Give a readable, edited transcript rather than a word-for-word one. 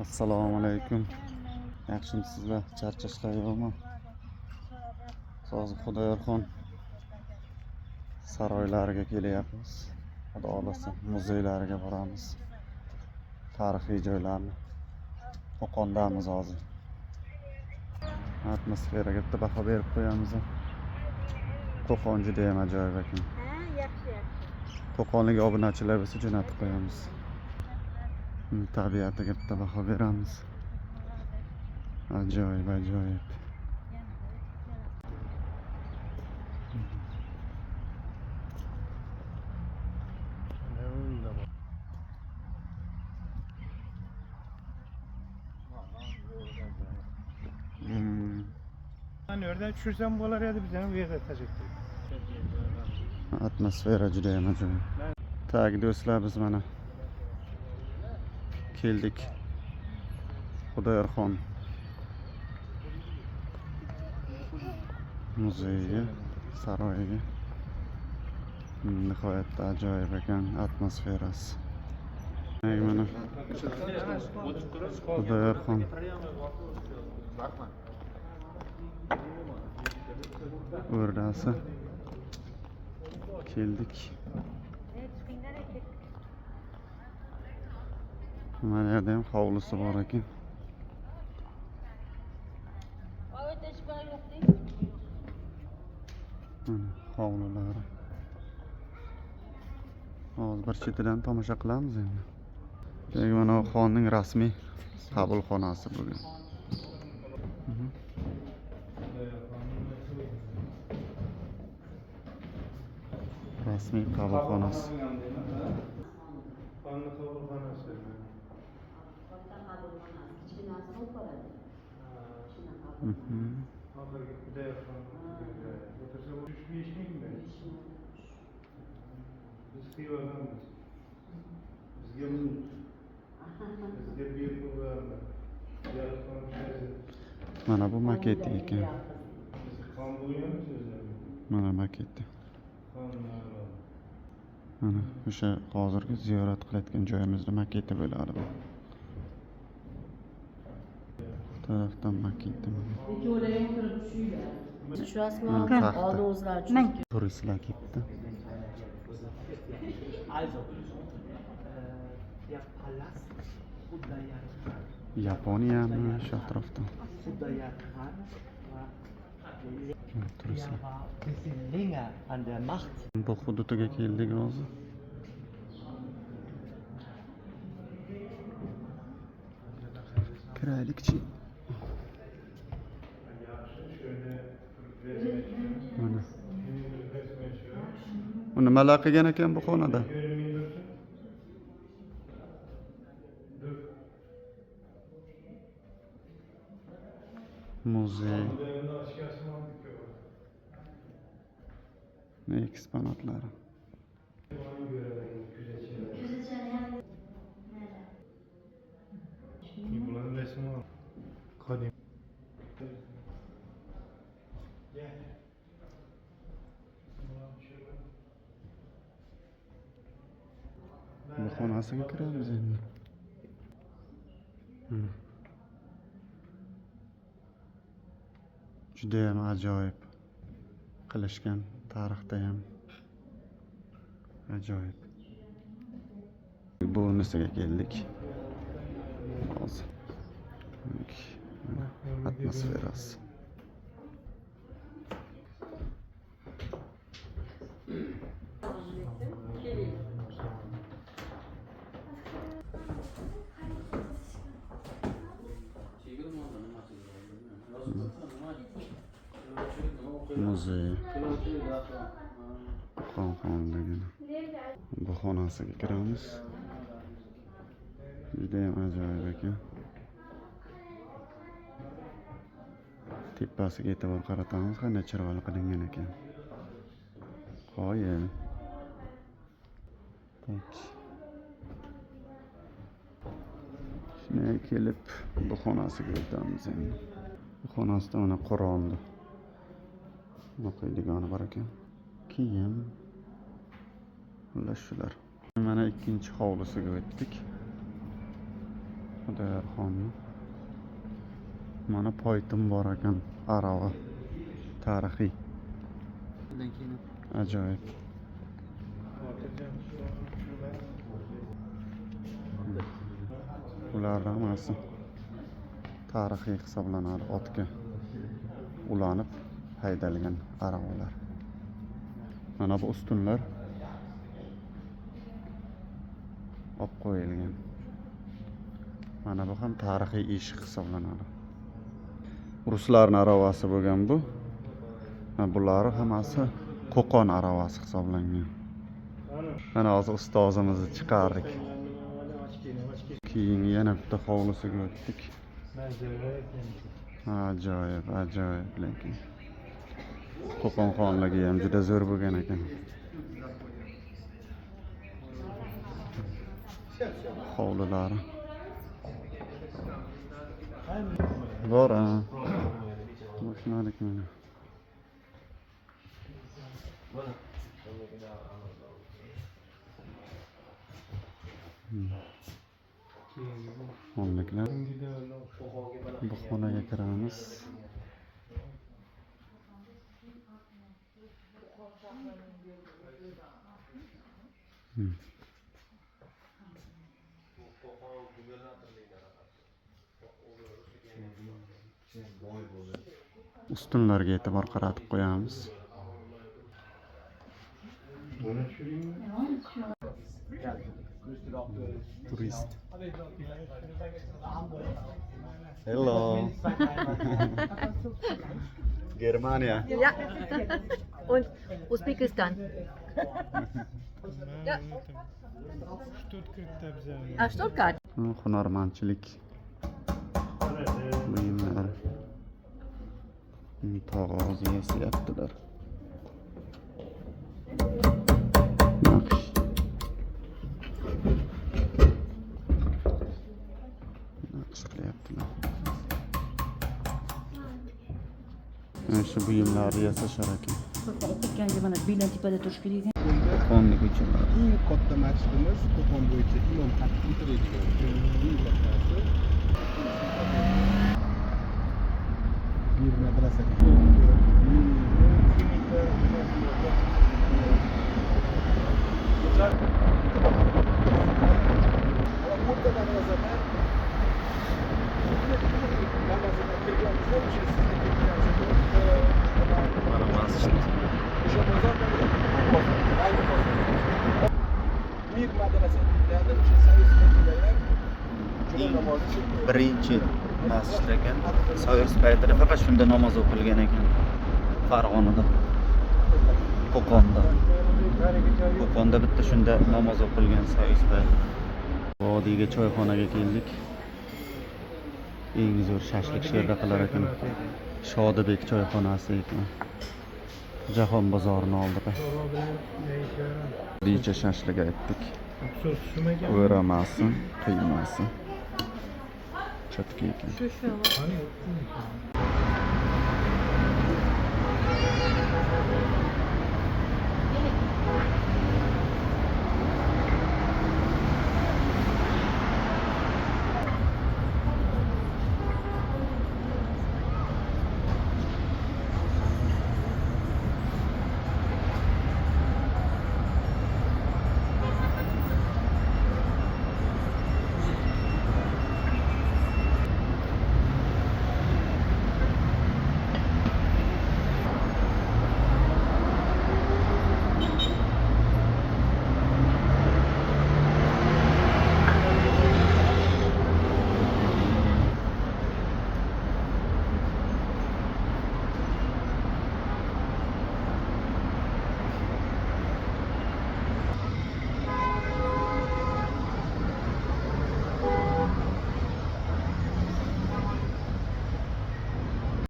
Assalomu alaykum. Yaxshimisizlar? Charchashlar yo'qmi? Hozir Xudoyorxon saroylariga kelyapmiz. Xudo xolasa muzeylariga boramiz. Tarixiy joylarni Qo'qondamiz hozir. Atmosferaga bitta baho berib qo'yamiz. Qo'qon juda ham ajoyib ekan. Yaxshi. Qo'qonlik obunachilar bo'lsa jo'natib qo'yamiz. Tabiatiga bitta baho beramiz. Ajoyib. Nereden düşürsem bu araya da bizden bir yere taşıktı. Atmosfera juda ham ajoyib. Tak do'stlar, biz mana keldik Xudoyorxon muzeyiga, saroyiga. Nihoyatda ajoyib ekan atmosferasi. Mana Xudoyorxon o'rdasi. Keldik. Mana yerda ham hovlisi bor ekan. Hovlilari. Hozir bir chetidan tomosha qilamiz endi. Mana xonning rasmiy qabulxonasi bo'lgan. Rasmiy qabulxonasi. Mana bu maketi ekan. Mana maketi. Mana o'sha hozirgi ziyorat qilayotgan joyimizda maketi bo'ladi bu. Tarafdan maketi. Şu asma aldozlar çünkü. Turistlar kelibdi. Also, der Palast Khudayan Yaponiyami shu atrofda. Khudayan Turistlar. war ein bisschen länger an der Macht. Bu hududiga keldik hozir. Kiraylikchi. Mana. Uni nimalar qilgan ekan bu xonada? Muzey. Ne eksponatlari. Bunların resmi var. Kadim. Bu xonasiga kiramiz endi. Juda ham ajoyib qilishgan, tarixda ham ajoyib. Bunisiga keldik. Hozir. Mana atmosferasi. Muzey. Qo'qondagi bu xonasiga kiramiz. Juda ham ajoyib ekan. Tepasiga e'tibor qaratamiz, qanday chiroyli qilingan ekan. Qoyil. Shunga kelib bu xonasiga o'tamiz endi. Bu xonasida mana Qur'onni o'qiydigani bor ekan. Kiyim. Ular shular. Mana ikkinchi hovlisiga o'tdik. Xudoyorxonni. Mana poytim bor ekan, arava. Tarixiy. Ajoyib. Ulardan hammasi tarixiy hisoblanadi, otga ulanib haydalgan aravalar. Mana bu ustunlar olib qo'yilgan. Mana bu ham tarixiy ish hisoblanadi. Ruslarning aravasi bo'lgan bu. Bular hammasi Qo'qon aravasi hisoblangan. Mana hozir ustozimizni chiqardik. Keyin yana bitta hovlisiga o'tdik. Ajoyib, ajoyib lekin. Qo'qon xonligi ham juda zo'r bo'lgan ekan. Hovlilari. Bor ha. Boshlandik mana. Xonliklar. Bu xonaga kiramiz. Ustunlarga e'tibor qaratib qo'yamiz. Turist. Hello. Germania. Ja. Und Usbekistan. Ja. Stuttgart'ta bize. Ah, Stuttgart. Hunarmandchilik buyumlar. Tog'oz yasayaptilar. Naqsh. Naqsh qilyaptilar. Shu buyumlarni yasashar ekan. Qo'qonlik uchun. Eng katta masjidimiz Qo'qon bo'yicha imom xatib bitiradigan bir madrasa. Mana masjid. Bir madrasa deyiladi, o'sha soyuz paytida juma namozi Birinchi masjid ekan. Soyuz paytida faqat shunda namoz o'qilgan ekan. Farg'onada. Qo'qonda bitta shunda namoz o'qilgan soyuz payti. Vodiyga choyxonaga keldik. Eng zo'r shashlik shu yerda qilar ekan. Shodibek choyxonasi ekan. Jahon bozorini oldida. Dicha shashlik aytdik. O'ramasi, qiymasi. Chatki ekan.